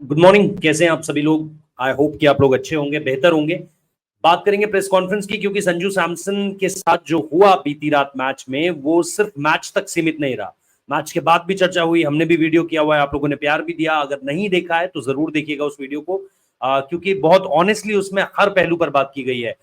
Good morning. कैसे हैं आप सभी लोग? आई होप कि आप लोग अच्छे होंगे, बेहतर होंगे। बात करेंगे प्रेस कॉन्फ्रेंस की, क्योंकि संजू सैमसन के साथ जो हुआ बीती रात मैच में, वो सिर्फ मैच तक सीमित नहीं रहा। मैच के बाद भी चर्चा हुई, हमने भी वीडियो किया हुआ है, आप लोगों ने प्यार भी दिया। अगर नहीं देखा है तो जरूर देखिएगा उस वीडियो को, क्योंकि बहुत ऑनेस्टली उसमें हर पहलू पर बात की गई है।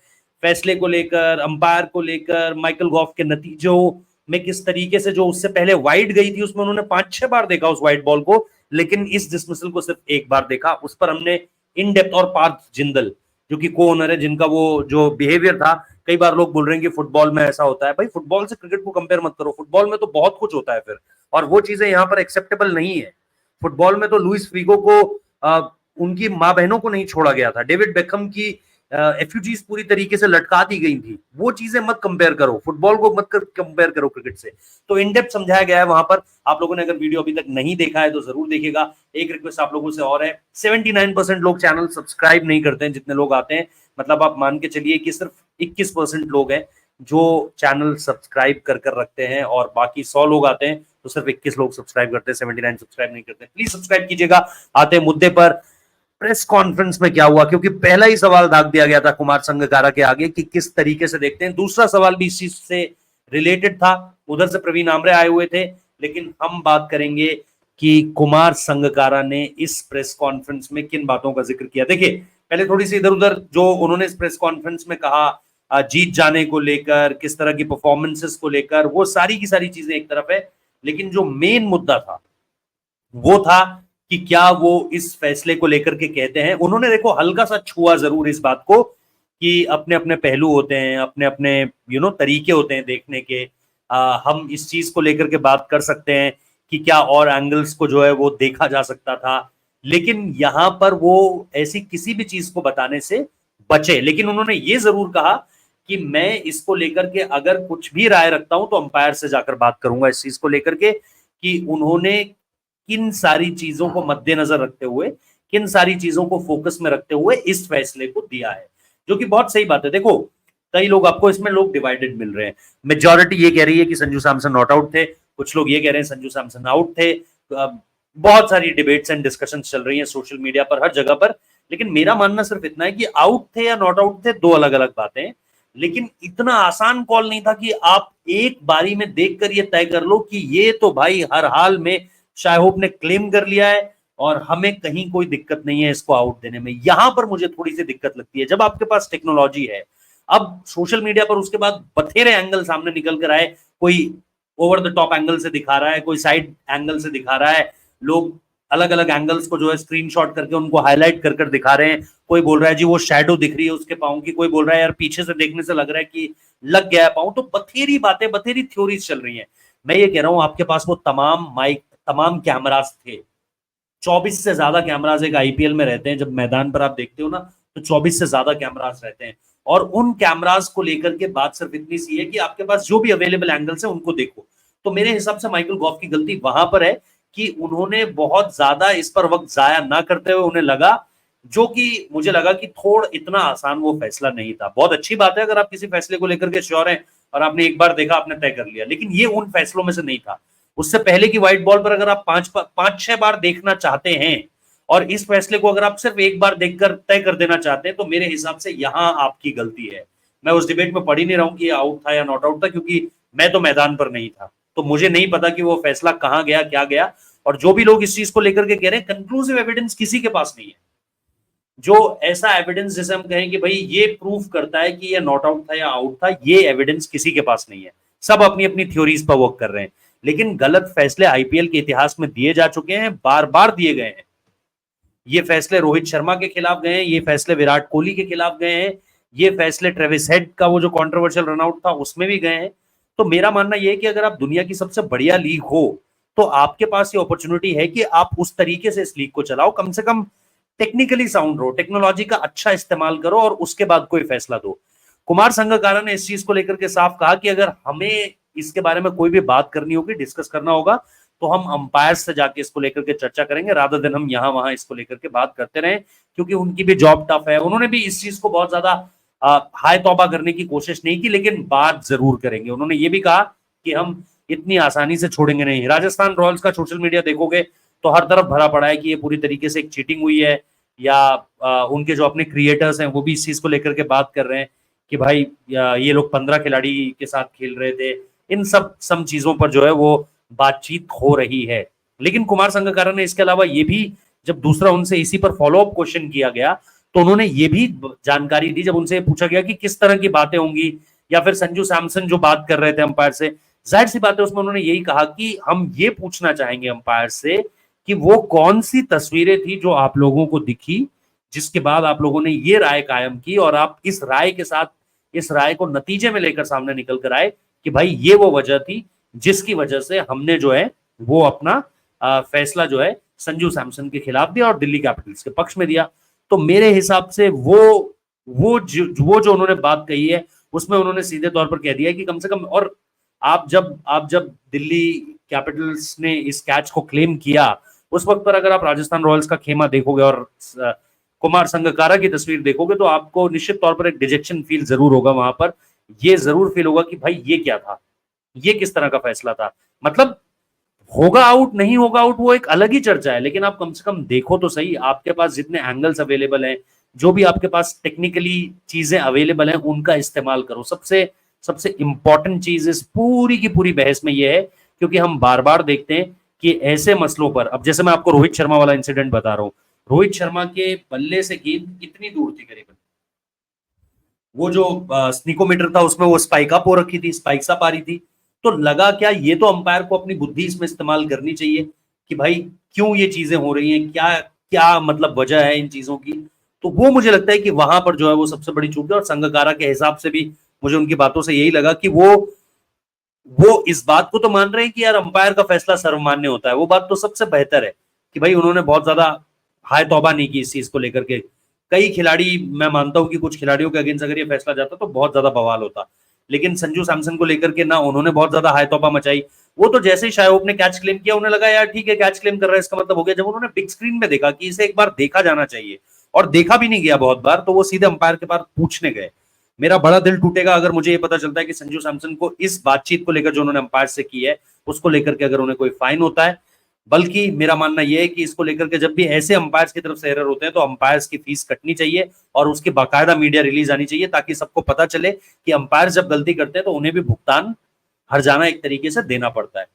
फैसले को लेकर, अंपायर को लेकर, माइकल गॉफ के नतीजों में किस तरीके से, जो उससे पहले वाइड गई थी उसमें उन्होंने 5-6 बार देखा उस वाइड बॉल को, लेकिन इस डिसमिसल को सिर्फ एक बार देखा। उस पर हमने इन डेप्थ, और पार्थ जिंदल जो कि को ओनर है, जिनका वो जो बिहेवियर था, कई बार लोग बोल रहे हैं कि फुटबॉल में ऐसा होता है। भाई, फुटबॉल से क्रिकेट को कंपेयर मत करो, फुटबॉल में तो बहुत कुछ होता है फिर, और वो चीजें यहाँ पर एक्सेप्टेबल नहीं है। फुटबॉल में तो लुइस फिगो को उनकी माँ बहनों को नहीं छोड़ा गया था, डेविड बेकहम की एफ्यूजीज पूरी तरीके से लटका दी गई थी। वो चीजें मत कंपेयर करो, फुटबॉल को मत कंपेयर करो क्रिकेट से। तो इन डेप्थ समझाया गया है वहां पर। आप लोगों ने अगर वीडियो अभी तक नहीं देखा है तो जरूर देखिएगा। एक रिक्वेस्ट आप लोगों से और है, 79% लोग चैनल सब्सक्राइब नहीं करते हैं जितने लोग आते हैं। मतलब आप मान के चलिए कि सिर्फ 21% लोग हैं जो चैनल सब्सक्राइब कर कर रखते हैं, और बाकी 100 लोग आते हैं तो सिर्फ 21 लोग सब्सक्राइब करते हैं, 79 सब्सक्राइब नहीं करते। प्लीज सब्सक्राइब कीजिएगा। आते हैं मुद्दे पर। प्रेस कॉन्फ्रेंस में क्या हुआ, क्योंकि पहला ही सवाल दाग दिया गया था कुमार संगकारा के आगे कि किस तरीके से देखते हैं। दूसरा सवाल भी इस चीज से रिलेटेड था, उधर से प्रवीण आमरे आए हुए थे। लेकिन हम बात करेंगे कि कुमार संगकारा ने इस प्रेस कॉन्फ्रेंस में किन बातों का जिक्र किया। देखिए, पहले थोड़ी सी इधर उधर जो उन्होंने इस प्रेस कॉन्फ्रेंस में कहा, जीत जाने को लेकर, किस तरह की परफॉर्मेंसेस को लेकर, वो सारी की सारी चीजें एक तरफ है। लेकिन जो मेन मुद्दा था वो था कि क्या वो इस फैसले को लेकर के कहते हैं। उन्होंने देखो हल्का सा छुआ जरूर इस बात को कि अपने अपने पहलू होते हैं, अपने अपने तरीके होते हैं देखने के। हम इस चीज को लेकर के बात कर सकते हैं कि क्या और एंगल्स को जो है वो देखा जा सकता था, लेकिन यहां पर वो ऐसी किसी भी चीज को बताने से बचे। लेकिन उन्होंने ये जरूर कहा कि मैं इसको लेकर के अगर कुछ भी राय रखता हूं तो अंपायर से जाकर बात करूंगा इस चीज को लेकर के, कि उन्होंने किन सारी चीजों को मद्देनजर रखते हुए, किन सारी चीजों को फोकस में रखते हुए इस फैसले को दिया है, जो कि बहुत सही बात है। देखो, कई लोग, आपको इसमें लोग डिवाइडेड मिल रहे हैं। मेजॉरिटी ये कह रही है कि संजू सैमसन नॉट आउट थे, कुछ लोग ये कह रहे हैं संजू सैमसन आउट थे। बहुत सारी डिबेट्स एंड डिस्कशन चल रही है सोशल मीडिया पर, हर जगह पर। लेकिन मेरा मानना सिर्फ इतना है कि आउट थे या नॉट आउट थे, दो अलग अलग बातें हैं। लेकिन इतना आसान कॉल नहीं था कि आप एक बारी में देखकर ये तय कर लो कि ये तो भाई हर हाल में शाहहोप ने क्लेम कर लिया है और हमें कहीं कोई दिक्कत नहीं है इसको आउट देने में। यहां पर मुझे थोड़ी सी दिक्कत लगती है, जब आपके पास टेक्नोलॉजी है। अब सोशल मीडिया पर उसके बाद बथेरे एंगल सामने निकल कर आए, कोई ओवर द टॉप एंगल से दिखा रहा है, कोई साइड एंगल से दिखा रहा है। लोग अलग अलग एंगल्स को जो है स्क्रीनशॉट करके उनको हाईलाइट कर कर दिखा रहे हैं। कोई बोल रहा है जी वो शैडो दिख रही है उसके पाँव की, कोई बोल रहा है यार पीछे से देखने से लग रहा है कि लग गया है पाँव। तो बथेरी बातें, बथेरी थ्योरीज चल रही हैं। मैं ये कह रहा हूं, आपके पास वो तमाम माइक, तमाम कैमरास थे। 24 से ज्यादा कैमरास एक आईपीएल में रहते हैं। जब मैदान पर आप देखते हो ना, तो 24 से ज्यादा कैमरास रहते हैं। और उन कैमरास को लेकर के बात सिर्फ इतनी सी है कि आपके पास जो भी अवेलेबल एंगल्स है उनको देखो। तो मेरे हिसाब से माइकल गॉफ की गलती वहां पर है कि उन्होंने बहुत ज्यादा इस पर वक्त जाया ना करते हुए, उन्हें लगा, जो कि मुझे लगा कि थोड़ा इतना आसान वो फैसला नहीं था। बहुत अच्छी बात है अगर आप किसी फैसले को लेकर के श्योर हैं और आपने एक बार देखा, आपने तय कर लिया, लेकिन ये उन फैसलों में से नहीं था। उससे पहले की व्हाइट बॉल पर अगर आप पांच छह बार देखना चाहते हैं, और इस फैसले को अगर आप सिर्फ एक बार देखकर तय कर देना चाहते हैं, तो मेरे हिसाब से यहां आपकी गलती है। मैं उस डिबेट में पढ़ ही नहीं रहा हूं कि आउट था या नॉट आउट था, क्योंकि मैं तो मैदान पर नहीं था, तो मुझे नहीं पता कि वो फैसला कहां गया, क्या गया। और जो भी लोग इस चीज को लेकर के कह रहे हैं, कंक्लूसिव एविडेंस किसी के पास नहीं है। जो ऐसा एविडेंस जैसे हम कहें कि भाई ये प्रूफ करता है कि ये नॉट आउट था या आउट था, ये एविडेंस किसी के पास नहीं है। सब अपनी अपनी थ्योरीज पर वर्क कर रहे हैं। लेकिन गलत फैसले आईपीएल के इतिहास में दिए जा चुके हैं, बार बार दिए गए हैं। ये फैसले रोहित शर्मा के खिलाफ गए हैं, ये फैसले विराट कोहली के खिलाफ गए हैं, ये फैसले ट्रेविस हेड का वो जो कंट्रोवर्शियल रनआउट था उसमें भी गए हैं। तो मेरा मानना यह है कि अगर आप दुनिया की सबसे बढ़िया लीग हो, तो आपके पास ये अपॉर्चुनिटी है कि आप उस तरीके से इस लीग को चलाओ। कम से कम टेक्निकली साउंड रहो, टेक्नोलॉजी का अच्छा इस्तेमाल करो और उसके बाद कोई फैसला दो। कुमार संगकारा ने इस चीज को लेकर के साफ कहा कि अगर हमें इसके बारे में कोई भी बात करनी होगी, डिस्कस करना होगा, तो हम अंपायर से जाके इसको लेकर के चर्चा करेंगे, रादर देन हम यहां वहां इसको लेकर के बात करते रहें, क्योंकि उनकी भी जॉब टफ है। उन्होंने भी इस चीज को बहुत ज्यादा हाय तौबा करने की कोशिश नहीं की, लेकिन बात जरूर करेंगे। उन्होंने ये भी कहा कि हम इतनी आसानी से छोड़ेंगे नहीं। राजस्थान रॉयल्स का सोशल मीडिया देखोगे तो हर तरफ भरा पड़ा है कि ये पूरी तरीके से एक चीटिंग हुई है, या उनके जो अपने क्रिएटर्स हैं वो भी इस चीज को लेकर के बात कर रहे हैं कि भाई ये लोग 15 खिलाड़ी के साथ खेल रहे थे। इन सब चीजों पर जो है वो बातचीत हो रही है। लेकिन कुमार संगकारा ने इसके अलावा ये भी, जब दूसरा उनसे इसी पर फॉलोअप क्वेश्चन किया गया तो उन्होंने ये भी जानकारी दी, जब उनसे पूछा गया कि किस तरह की बातें होंगी, या फिर संजू सैमसन जो बात कर रहे थे अंपायर से, जाहिर सी बात है उसमें उन्होंने यही कहा कि हम ये पूछना चाहेंगे अंपायर से कि वो कौन सी तस्वीरें थी जो आप लोगों को दिखी, जिसके बाद आप लोगों ने ये राय कायम की, और आप इस राय के साथ इस राय को नतीजे में लेकर सामने निकल कर आए कि भाई ये वो वजह थी जिसकी वजह से हमने जो है वो अपना फैसला जो है संजू सैमसन के खिलाफ दिया और दिल्ली कैपिटल्स के पक्ष में दिया। तो मेरे हिसाब से वो जो उन्होंने बात कही है उसमें उन्होंने सीधे तौर पर कह दिया है कि कम से कम, और आप जब दिल्ली कैपिटल्स ने इस कैच को क्लेम किया उस वक्त पर अगर आप राजस्थान रॉयल्स का खेमा देखोगे और कुमार संगकारा की तस्वीर देखोगे तो आपको निश्चित तौर पर एक डिजेक्शन फील जरूर होगा। वहां पर ये जरूर फील होगा कि भाई ये क्या था, ये किस तरह का फैसला था। मतलब होगा आउट नहीं होगा आउट वो एक अलग ही चर्चा है, लेकिन आप कम से कम देखो तो सही, आपके पास जितने एंगल्स अवेलेबल हैं, जो भी आपके पास टेक्निकली चीजें अवेलेबल हैं उनका इस्तेमाल करो। सबसे सबसे इंपॉर्टेंट चीज इस पूरी की पूरी बहस में यह है, क्योंकि हम बार बार देखते हैं कि ऐसे मसलों पर, अब जैसे मैं आपको रोहित शर्मा वाला इंसिडेंट बता रहा हूं, रोहित शर्मा के बल्ले से गेंद कितनी दूर थी करीबन, वो जो स्निकोमीटर था उसमें वो स्पाइक अप हो रखी थी, स्पाइक्स अप आ रही थी। तो लगा क्या, ये तो अंपायर को अपनी बुद्धि इसमें इस्तेमाल करनी चाहिए कि भाई क्यों ये चीजें हो रही हैं, क्या क्या मतलब वजह है इन चीजों की। तो वो मुझे लगता है कि वहां पर जो है वो सबसे बड़ी चूक है, और संगकारा के हिसाब से भी मुझे उनकी बातों से यही लगा कि वो इस बात को तो मान रहे हैं कि यार अंपायर का फैसला सर्वमान्य होता है, वो बात तो सबसे बेहतर है कि भाई उन्होंने बहुत ज्यादा हाय तौबा नहीं की इस चीज को लेकर के। कई खिलाड़ी, मैं मानता हूं कि कुछ खिलाड़ियों के अगेंस्ट अगर ये फैसला जाता तो बहुत ज्यादा बवाल होता, लेकिन संजू सैमसन को लेकर के ना उन्होंने बहुत ज्यादा हाय तौबा मचाई। वो तो जैसे ही शायद ने कैच क्लेम किया उन्हें लगा यार ठीक है कैच क्लेम कर रहा है इसका मतलब हो गया। जब उन्होंने बिग स्क्रीन में देखा कि इसे एक बार देखा जाना चाहिए, और देखा भी नहीं गया बहुत बार, तो वो सीधे अंपायर के पास पूछने गए। मेरा बड़ा दिल टूटेगा अगर मुझे ये पता चलता है कि संजू सैमसन को इस बातचीत को लेकर जो उन्होंने अंपायर से की है उसको लेकर के अगर उन्हें कोई फाइन होता है। बल्कि मेरा मानना यह है कि इसको लेकर के जब भी ऐसे अंपायर्स की तरफ से एरर होते हैं तो अंपायर्स की फीस कटनी चाहिए और उसकी बाकायदा मीडिया रिलीज आनी चाहिए, ताकि सबको पता चले कि अंपायर जब गलती करते हैं तो उन्हें भी भुगतान हर्जाना एक तरीके से देना पड़ता है।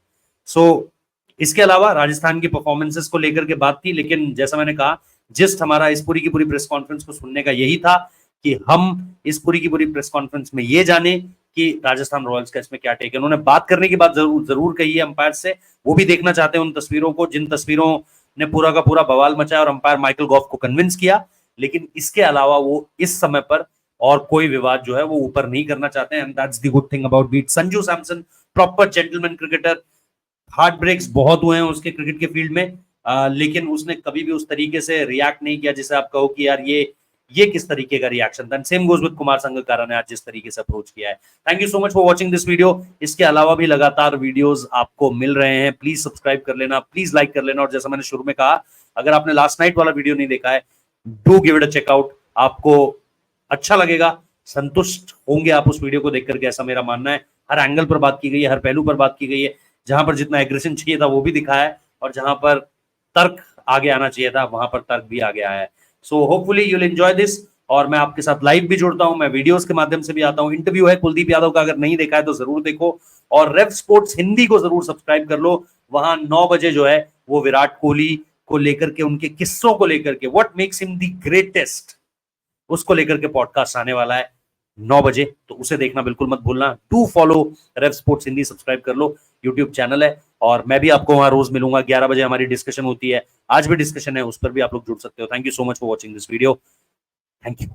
इसके अलावा राजस्थान की परफॉर्मेंसेस को लेकर के बात थी, लेकिन जैसा मैंने कहा जिस्ट हमारा इस पूरी की पूरी प्रेस कॉन्फ्रेंस को सुनने का यही था कि हम इस पूरी की पूरी प्रेस कॉन्फ्रेंस में ये जाने कि राजस्थान रॉयल्स का इसमें क्या टेक है। उन्होंने बात करने की बात जरूर कही है अंपायर से, वो भी देखना चाहते हैं उन तस्वीरों को जिन तस्वीरों ने पूरा का पूरा बवाल मचाया और अंपायर माइकल गॉफ को कन्विंस किया। लेकिन इसके अलावा वो इस समय पर और कोई विवाद जो है वो ऊपर नहीं करना चाहते हैं, and that's the good thing about beat Sanju Samson, proper gentleman cricketer. Heart breaks बहुत हुए हैं उसके क्रिकेट के फील्ड में, लेकिन उसने कभी भी उस तरीके से रिएक्ट नहीं किया जिसे आप कहो कि यार ये किस तरीके का रिएक्शन था। Same goes with Kumar Sangakkara ने आज जिस तरीके से अप्रोच किया है। Thank you so much for watching this video. इसके अलावा भी लगातार वीडियोस आपको मिल रहे हैं, प्लीज सब्सक्राइब कर लेना, प्लीज लाइक कर लेना, और जैसा मैंने शुरू में कहा अगर आपने लास्ट नाइट वाला वीडियो नहीं देखा है do give it a check out, आपको अच्छा लगेगा, संतुष्ट होंगे आप उस वीडियो को देख करके, ऐसा मेरा मानना है। हर एंगल पर बात की गई है, हर पहलू पर बात की गई है, जहां पर जितना एग्रेशन चाहिए था वो भी दिखाया है, और जहां पर तर्क आगे आना चाहिए था वहां पर तर्क भी आगे आया है। So hopefully you will enjoy this, और मैं आपके साथ लाइव भी जुड़ता हूं, मैं वीडियोस के माध्यम से भी आता हूं। इंटरव्यू है कुलदीप यादव का, अगर नहीं देखा है तो जरूर देखो, और रेव स्पोर्ट्स हिंदी को जरूर सब्सक्राइब कर लो। वहां 9 बजे जो है वो विराट कोहली को लेकर के, उनके किस्सों को लेकर के, what makes him the greatest, उसको लेकर के पॉडकास्ट आने वाला है 9 बजे, तो उसे देखना बिल्कुल मत भूलना। Do follow Rev Sports Hindi, subscribe कर लो, यूट्यूब चैनल है, और मैं भी आपको वहां रोज मिलूंगा। 11 बजे हमारी डिस्कशन होती है, आज भी डिस्कशन है, उस पर भी आप लोग जुड़ सकते हो। Thank you so much for watching this video, thank you.